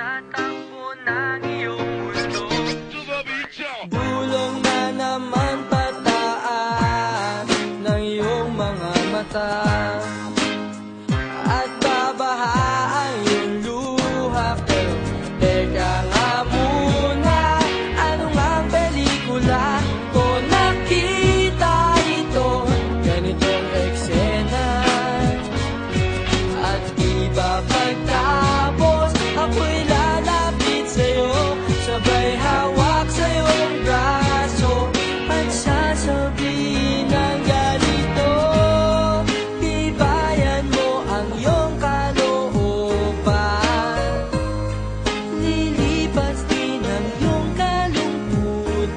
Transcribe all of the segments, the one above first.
tatakbo ng iyong mundo. Bulong na naman pataas ng iyong mga mata, at babaha ang iyong luha. Pero teka nga muna, ano nga ang pelikula ko nakita ito? Ganitong eksena, at iba pagtapos ako'y lalapit sa'yo, sabay hawak sa iyong braso, at sasabihin ng ganito: tibayan mo ang iyong kalooban, lilipas din ang iyong kalungkutan,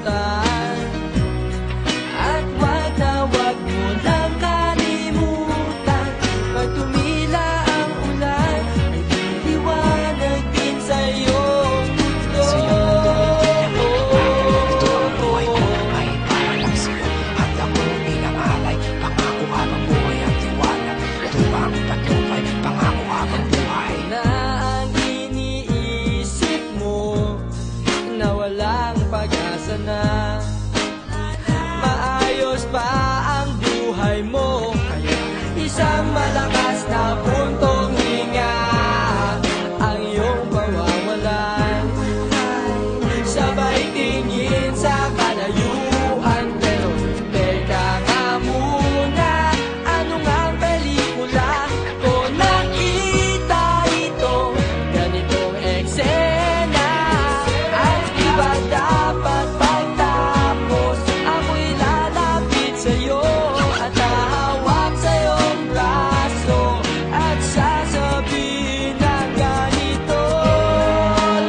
at wag na wag mo lang kalimutan, pag tumila ang ulan ay liliwanag din sa iyong mundo. Sa iyong mundo, ito ang buhay ko ay para lang sa'yo, at ako'y minangalay, pangako habang buhay ang tiwala. Ito ba ang patnubay, pangako habang buhay. Na ang iniisip mo na walang pag-asa na, maayos pa ang buhay mo, isang malakas na puntong hinga ang iyong pawawalan. Sabay tingin sa kalayuan, pero teka nga muna, ano nga ang pelikula ko nakita ito? Ganitong eksena, at iba dapat pagtapos ako'y lalapit sa'yo, at hahawak sa iyong braso, at sasabihin ng ganito: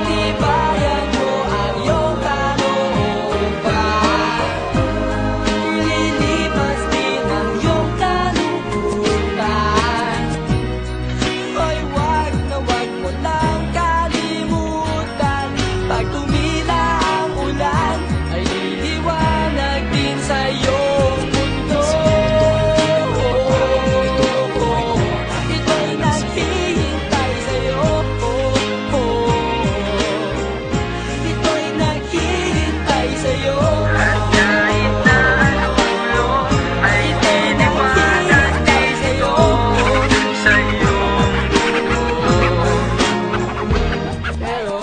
tibayan mo ang iyong kalooban, lilipas din ang iyong kalungkutan, ay wag na wag mo lang kalimutan, pag tumila ang ulan ay liliwanag din sa iyong mundo. Ito'y naghihintay sa'yo, ito'y naghihintay sa'yo, Kahit na ang ulo ay liliwanag din sa'yo. sa iyong mundo. Pero